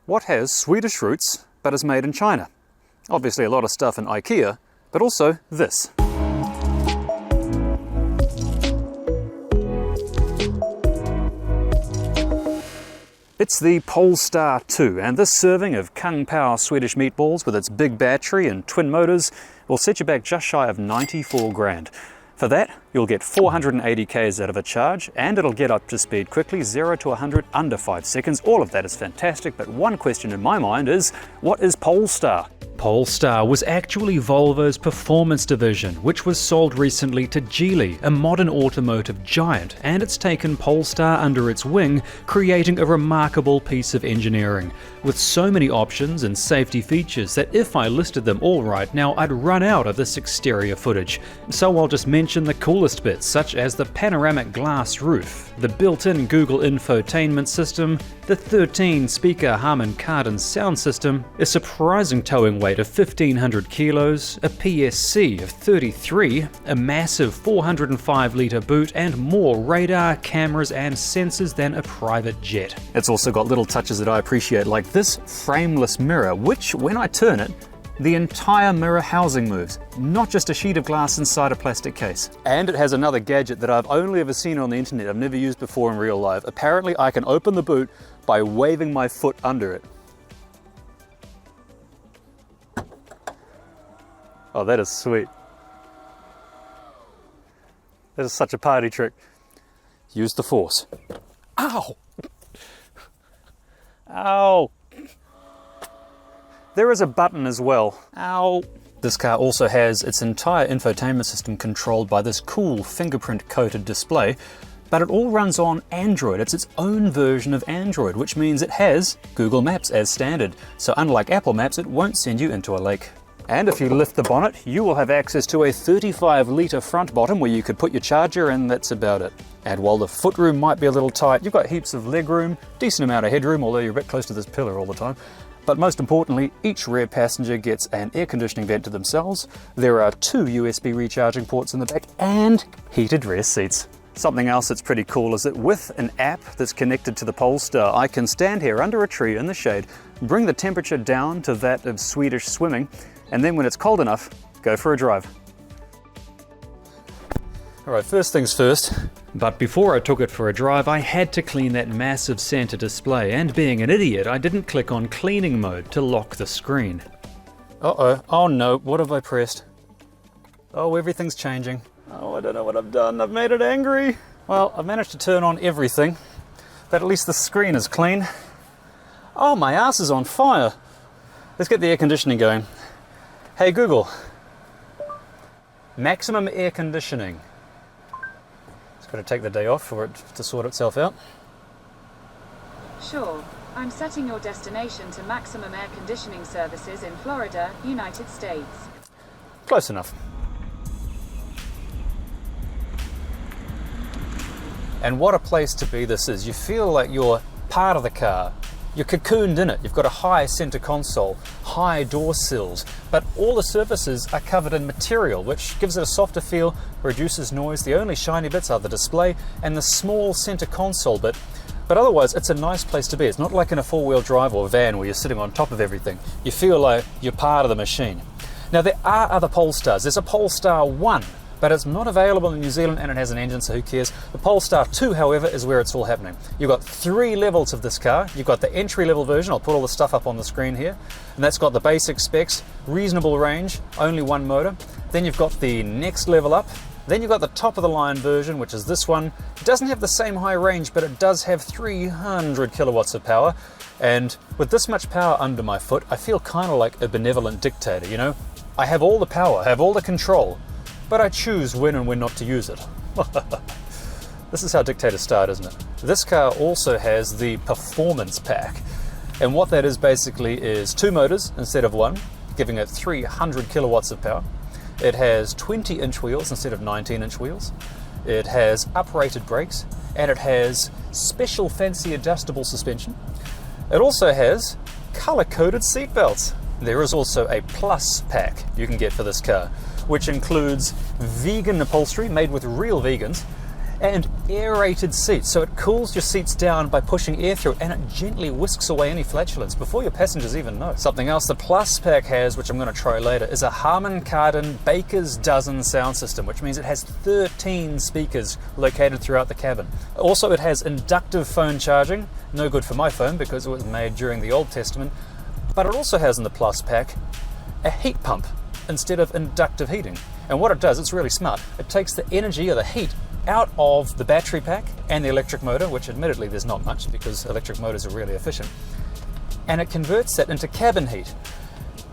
What has Swedish roots but is made in China? Obviously a lot of stuff in IKEA, but also this. It's the Polestar 2, and this serving of Kung Pao Swedish meatballs with its big battery and twin motors will set you back just shy of 94 grand. For that, you'll get 480 k's out of a charge, and it'll get up to speed quickly, 0 to 100 under 5 seconds. All of that is fantastic, but one question in my mind is, what is Polestar? Polestar was actually Volvo's performance division, which was sold recently to Geely, a modern automotive giant, and it's taken Polestar under its wing, creating a remarkable piece of engineering, with so many options and safety features that if I listed them all right now, I'd run out of this exterior footage. So I'll just mention the coolest bits, such as the panoramic glass roof, the built-in Google infotainment system, the 13-speaker Harman Kardon sound system, a surprising towing weight of 1,500 kilos, a PSC of 33, a massive 405-litre boot, and more radar, cameras and sensors than a private jet. It's also got little touches that I appreciate, like this frameless mirror, which, when I turn it, the entire mirror housing moves, not just a sheet of glass inside a plastic case. And it has another gadget that I've only ever seen on the internet, I've never used before in real life. Apparently I can open the boot by waving my foot under it. Oh, that is sweet. That is such a party trick. Use the force. Ow! Ow! There is a button as well. Ow! This car also has its entire infotainment system controlled by this cool fingerprint-coated display, but it all runs on Android. It's its own version of Android, which means it has Google Maps as standard. So unlike Apple Maps, it won't send you into a lake. And if you lift the bonnet, you will have access to a 35-litre front bottom where you could put your charger, and that's about it. And while the footroom might be a little tight, you've got heaps of legroom, decent amount of headroom, although you're a bit close to this pillar all the time. But most importantly, each rear passenger gets an air conditioning vent to themselves. There are 2 USB recharging ports in the back and heated rear seats. Something else that's pretty cool is that with an app that's connected to the Polestar, I can stand here under a tree in the shade, bring the temperature down to that of Swedish swimming, and then when it's cold enough, go for a drive. Alright, first things first, but before I took it for a drive, I had to clean that massive center display, and being an idiot, I didn't click on cleaning mode to lock the screen. Uh-oh, oh no, what have I pressed? Oh, everything's changing. Oh, I don't know what I've done, I've made it angry. Well, I've managed to turn on everything, but at least the screen is clean. Oh, my ass is on fire. Let's get the air conditioning going. Hey Google, maximum air conditioning. It's got to take the day off for it to sort itself out. Sure, I'm setting your destination to maximum air conditioning services in Florida, United States. Close enough. And what a place to be this is. You feel like you're part of the car. You're cocooned in it. You've got a high center console, high door sills, but all the surfaces are covered in material, which gives it a softer feel, reduces noise. The only shiny bits are the display and the small center console bit. But otherwise, it's a nice place to be. It's not like in a four-wheel drive or van where you're sitting on top of everything. You feel like you're part of the machine. Now, there are other Polestars. There's a Polestar 1, but it's not available in New Zealand and it has an engine, so who cares? The Polestar 2, however, is where it's all happening. You've got 3 levels of this car. You've got the entry-level version. I'll put all the stuff up on the screen here. And that's got the basic specs, reasonable range, only 1 motor. Then you've got the next level up. Then you've got the top-of-the-line version, which is this one. It doesn't have the same high range, but it does have 300 kilowatts of power. And with this much power under my foot, I feel kind of like a benevolent dictator, you know? I have all the power, I have all the control, but I choose when and when not to use it. This is how dictators start, isn't it? This car also has the performance pack. And what that is basically is 2 motors instead of 1, giving it 300 kilowatts of power. It has 20-inch wheels instead of 19-inch wheels. It has uprated brakes, and it has special fancy adjustable suspension. It also has color-coded seat belts. There is also a plus pack you can get for this car, which includes vegan upholstery made with real vegans, and aerated seats, so it cools your seats down by pushing air through, and it gently whisks away any flatulence before your passengers even know. Something else the Plus Pack has, which I'm going to try later, is a Harman Kardon Baker's Dozen sound system, which means it has 13 speakers located throughout the cabin. Also, it has inductive phone charging, no good for my phone because it was made during the Old Testament, but it also has in the Plus Pack a heat pump instead of inductive heating. And what it does, it's really smart. It takes the energy or the heat out of the battery pack and the electric motor, which admittedly there's not much because electric motors are really efficient, and it converts that into cabin heat.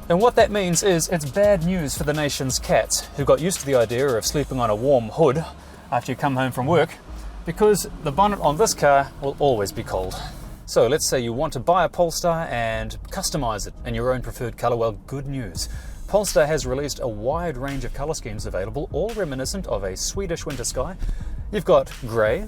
And what that means is it's bad news for the nation's cats who got used to the idea of sleeping on a warm hood after you come home from work, because the bonnet on this car will always be cold. So let's say you want to buy a Polestar and customize it in your own preferred color. Well, good news. Polestar has released a wide range of colour schemes available, all reminiscent of a Swedish winter sky. You've got grey,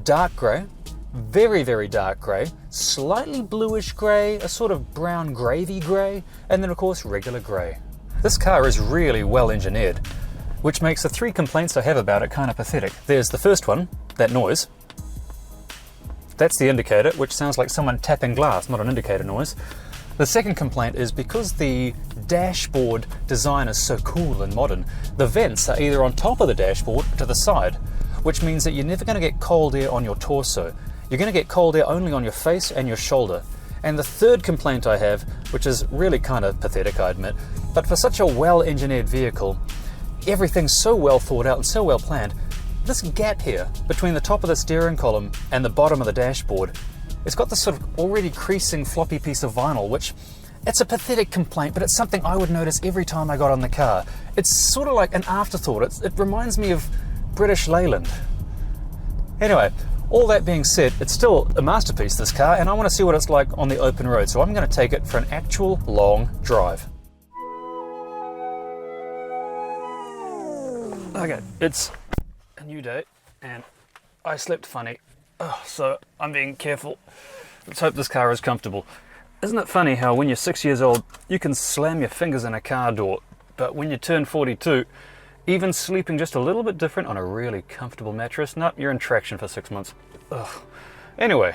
dark grey, very, very dark grey, slightly bluish grey, a sort of brown gravy grey, and then of course regular grey. This car is really well engineered, which makes the 3 complaints I have about it kind of pathetic. There's the first one, that noise. That's the indicator, which sounds like someone tapping glass, not an indicator noise. The second complaint is because the dashboard design is so cool and modern, the vents are either on top of the dashboard or to the side, which means that you're never going to get cold air on your torso. You're going to get cold air only on your face and your shoulder. And the third complaint I have, which is really kind of pathetic, I admit, but for such a well-engineered vehicle, everything's so well thought out and so well planned, this gap here between the top of the steering column and the bottom of the dashboard, it's got this sort of already creasing floppy piece of vinyl, which it's a pathetic complaint, but it's something I would notice every time I got on the car. It's sort of like an afterthought. It reminds me of British Leyland. Anyway, all that being said, it's still a masterpiece, this car, and I want to see what it's like on the open road, so I'm going to take it for an actual long drive. Okay, it's a new day, and I slept funny. So I'm being careful. Let's hope this car is comfortable. Isn't it funny how when you're 6 years old, you can slam your fingers in a car door, but when you turn 42, even sleeping just a little bit different on a really comfortable mattress, nope, you're in traction for 6 months. Ugh. Anyway,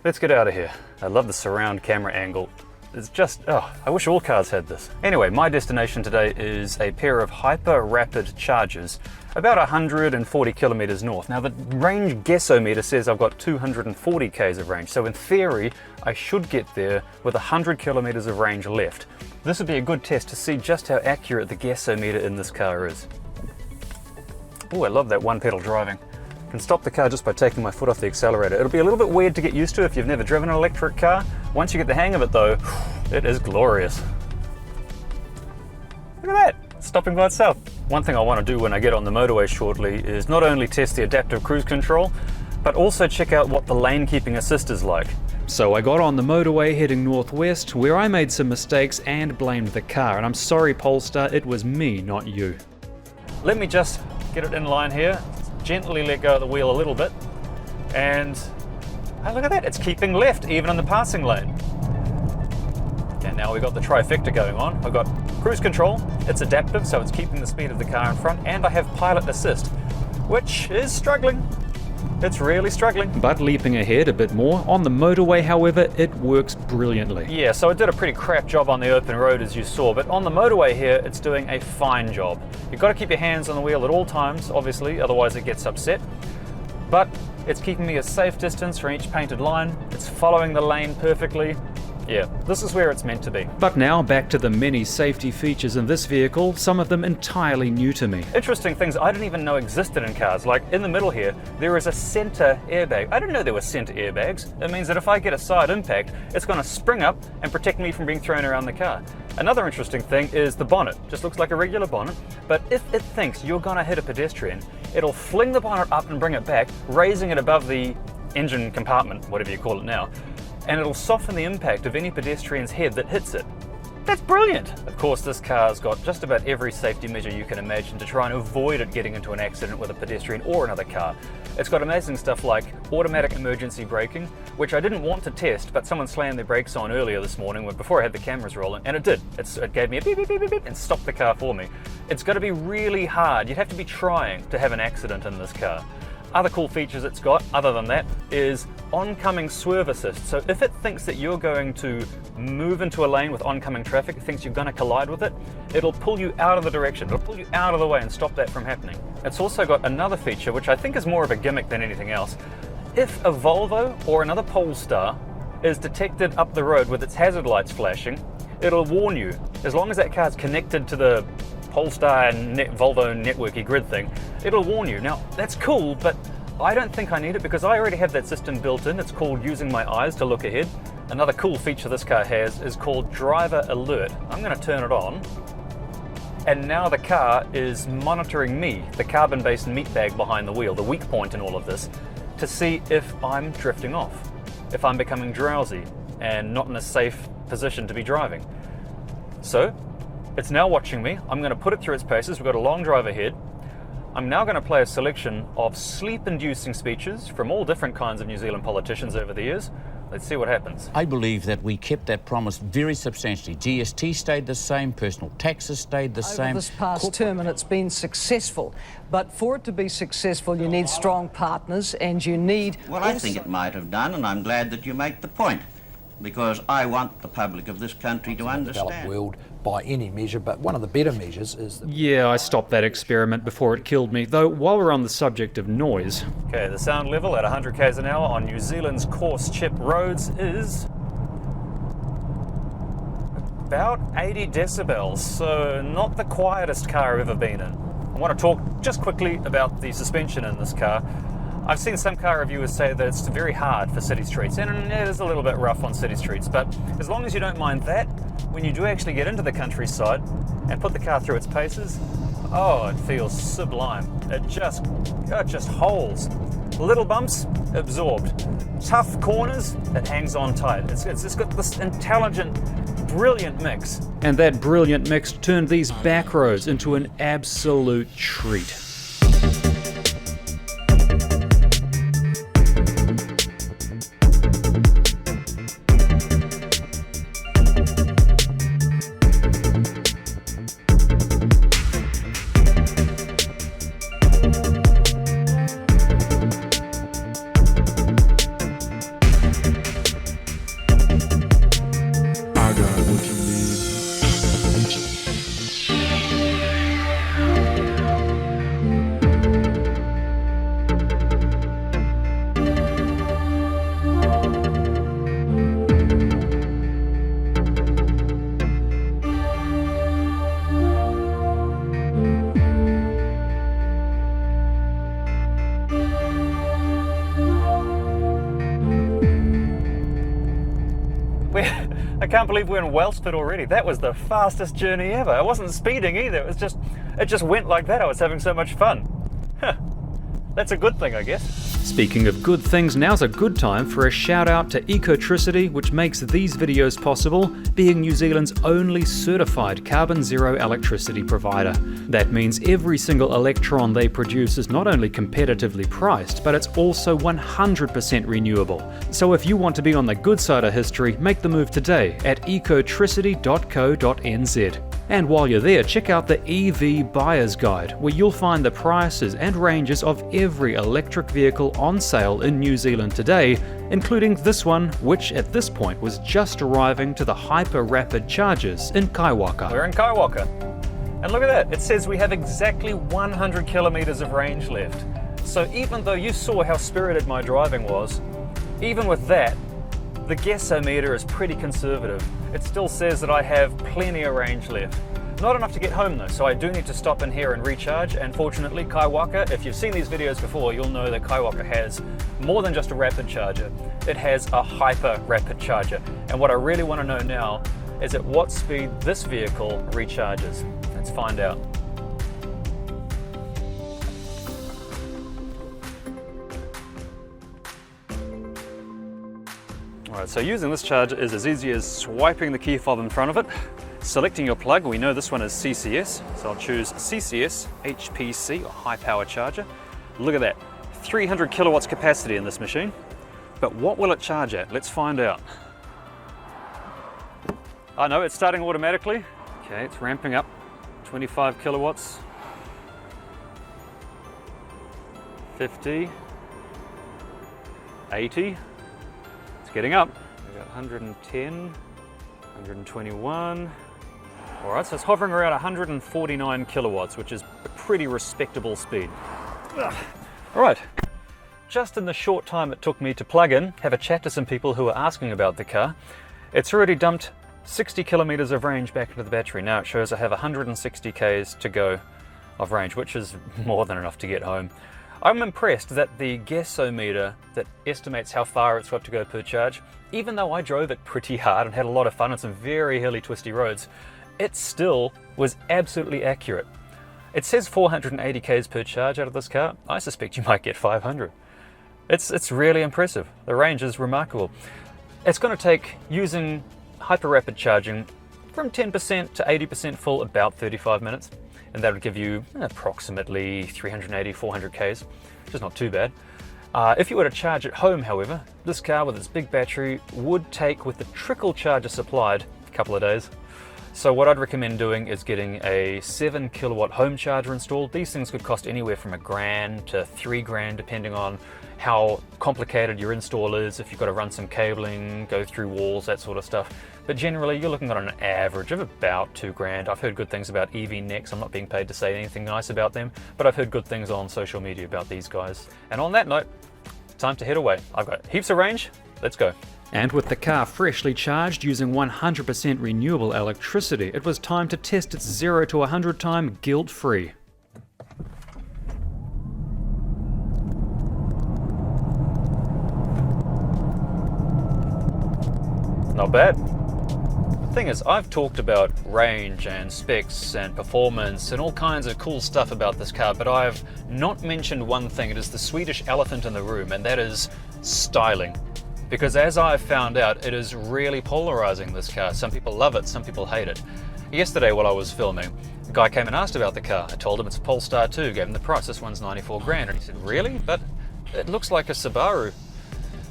let's get out of here. I love the surround camera angle. It's just, I wish all cars had this. Anyway, my destination today is a pair of hyper rapid chargers about 140 kilometers north. Now the range guessometer says I've got 240 k's of range, so in theory I should get there with 100 kilometers of range left. This would be a good test to see just how accurate the guessometer in this car is. Oh, I love that one pedal driving. I can stop the car just by taking my foot off the accelerator. It'll be a little bit weird to get used to if you've never driven an electric car. Once you get the hang of it though, it is glorious. Look at that, it's stopping by itself. One thing I want to do when I get on the motorway shortly is not only test the adaptive cruise control, but also check out what the lane keeping assist is like. So I got on the motorway heading northwest, where I made some mistakes and blamed the car. And I'm sorry Polestar, it was me, not you. Let me just get it in line here. Gently let go of the wheel a little bit, and hey, look at that, it's keeping left even in the passing lane. And now we've got the trifecta going on. I've got cruise control, it's adaptive, so it's keeping the speed of the car in front, and I have pilot assist, which is struggling. It's really struggling. But leaping ahead a bit more, on the motorway, however, it works brilliantly. Yeah, so it did a pretty crap job on the open road as you saw, but on the motorway here, it's doing a fine job. You've got to keep your hands on the wheel at all times, obviously, otherwise it gets upset. But it's keeping me a safe distance from each painted line. It's following the lane perfectly. Yeah, this is where it's meant to be. But now back to the many safety features in this vehicle, some of them entirely new to me. Interesting things I didn't even know existed in cars. Like in the middle here, there is a center airbag. I didn't know there were center airbags. It means that if I get a side impact, it's going to spring up and protect me from being thrown around the car. Another interesting thing is the bonnet. Just looks like a regular bonnet, but if it thinks you're going to hit a pedestrian, it'll fling the bonnet up and bring it back, raising it above the engine compartment, whatever you call it now, and it'll soften the impact of any pedestrian's head that hits it. That's brilliant! Of course, this car's got just about every safety measure you can imagine to try and avoid it getting into an accident with a pedestrian or another car. It's got amazing stuff like automatic emergency braking, which I didn't want to test, but someone slammed their brakes on earlier this morning before I had the cameras rolling, and it did. It gave me a beep, beep, beep, beep, beep, and stopped the car for me. It's got to be really hard. You'd have to be trying to have an accident in this car. Other cool features it's got, other than that, is oncoming swerve assist. So if it thinks that you're going to move into a lane with oncoming traffic, it thinks you're going to collide with it, it'll pull you out of the direction. It'll pull you out of the way and stop that from happening. It's also got another feature, which I think is more of a gimmick than anything else. If a Volvo or another Polestar is detected up the road with its hazard lights flashing, it'll warn you. As long as that car's connected to the Polestar Volvo networky grid thing, it'll warn you. Now, that's cool, but I don't think I need it because I already have that system built in. It's called using my eyes to look ahead. Another cool feature this car has is called driver alert. I'm going to turn it on, and now the car is monitoring me, the carbon-based meatbag behind the wheel, the weak point in all of this, to see if I'm drifting off, if I'm becoming drowsy and not in a safe position to be driving. So it's now watching me. I'm going to put it through its paces. We've got a long drive ahead. I'm now going to play a selection of sleep-inducing speeches from all different kinds of New Zealand politicians over the years. Let's see what happens. I believe that we kept that promise very substantially. GST stayed the same, personal taxes stayed the same. Over this past term, and it's been successful. But for it to be successful, you need strong partners, and you need... Well, I think it might have done, and I'm glad that you make the point, because I want the public of this country to understand. Developed world by any measure, but one of the better measures is... Yeah, I stopped that experiment before it killed me, though while we're on the subject of noise. Okay, the sound level at 100 k's an hour on New Zealand's coarse chip roads is about 80 decibels, so not the quietest car I've ever been in. I want to talk just quickly about the suspension in this car. I've seen some car reviewers say that it's very hard for city streets, and it is a little bit rough on city streets, but as long as you don't mind that, when you do actually get into the countryside and put the car through its paces, oh, it feels sublime. It just holds. Little bumps, absorbed. Tough corners, it hangs on tight. It's just got this intelligent, brilliant mix. And that brilliant mix turned these back roads into an absolute treat. I can't believe we're in Wellsford already. That was the fastest journey ever. I wasn't speeding either. It just went like that. I was having so much fun. Huh. That's a good thing, I guess. Speaking of good things, now's a good time for a shout out to Ecotricity, which makes these videos possible, being New Zealand's only certified carbon zero electricity provider. That means every single electron they produce is not only competitively priced, but it's also 100% renewable. So if you want to be on the good side of history, make the move today at ecotricity.co.nz. And while you're there, check out the EV Buyer's Guide, where you'll find the prices and ranges of every electric vehicle on sale in New Zealand today, including this one, which at this point was just arriving to the hyper-rapid chargers in Kaiwaka. We're in Kaiwaka. And look at that, it says we have exactly 100 kilometers of range left. So even though you saw how spirited my driving was, even with that, the guessometer is pretty conservative. It still says that I have plenty of range left. Not enough to get home though, so I do need to stop in here and recharge. And fortunately, Kaiwaka, if you've seen these videos before, you'll know that Kaiwaka has more than just a rapid charger. It has a hyper rapid charger. And what I really want to know now is at what speed this vehicle recharges. Let's find out. Alright, so using this charger is as easy as swiping the key fob in front of it, selecting your plug. We know this one is CCS, so I'll choose CCS HPC, or high power charger. Look at that, 300 kilowatts capacity in this machine. But what will it charge at? Let's find out. I know it's starting automatically. Okay, it's ramping up, 25 kilowatts. 50, 80, it's getting up. We've got 110, 121. All right, so it's hovering around 149 kilowatts, which is a pretty respectable speed. Ugh. All right, just in the short time it took me to plug in, have a chat to some people who are asking about the car, it's already dumped 60 kilometers of range back into the battery. Now it shows I have 160 k's to go of range, which is more than enough to get home. I'm impressed that the gasometer that estimates how far it's got to go per charge, even though I drove it pretty hard and had a lot of fun on some very hilly, twisty roads, it still was absolutely accurate. It says 480 k's per charge out of this car. I suspect you might get 500. It's really impressive. The range is remarkable. It's going to take, using hyper rapid charging, from 10% to 80% full about 35 minutes. And that would give you approximately 380, 400 k's, which is not too bad. If you were to charge at home, however, this car with its big battery would take, with the trickle charger supplied, a couple of days. So what I'd recommend doing is getting a 7 kilowatt home charger installed. These things could cost anywhere from $1,000 to $3,000, depending on how complicated your install is, if you've got to run some cabling, go through walls, that sort of stuff. But generally you're looking at an average of about $2,000. I've heard good things about EV Next. I'm not being paid to say anything nice about them, but I've heard good things on social media about these guys. And on that note, time to head away. I've got heaps of range. Let's go. And with the car freshly charged using 100% renewable electricity, it was time to test its 0 to 100 time guilt-free. Not bad. The thing is, I've talked about range and specs and performance and all kinds of cool stuff about this car, but I've not mentioned one thing. It is the Swedish elephant in the room, and that is styling. Because as I've found out, it is really polarizing, this car. Some people love it, some people hate it. Yesterday while I was filming, a guy came and asked about the car. I told him it's a Polestar 2, gave him the price. This one's 94 grand. And he said, really? But it looks like a Subaru.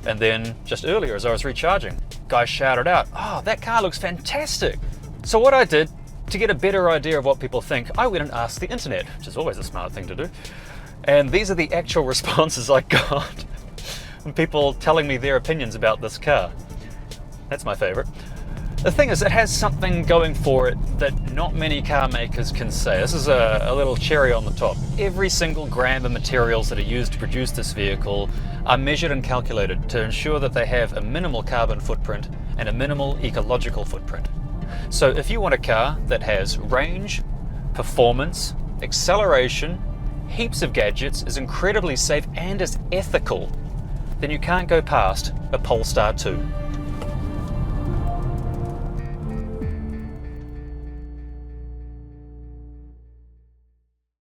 And then just earlier as I was recharging, guy shouted out, oh, that car looks fantastic. So what I did, to get a better idea of what people think, I went and asked the internet, which is always a smart thing to do. And these are the actual responses I got from people telling me their opinions about this car. That's my favorite. The thing is, it has something going for it that not many car makers can say. This is a little cherry on the top. Every single gram of materials that are used to produce this vehicle are measured and calculated to ensure that they have a minimal carbon footprint and a minimal ecological footprint. So if you want a car that has range, performance, acceleration, heaps of gadgets, is incredibly safe and is ethical, then you can't go past a Polestar 2.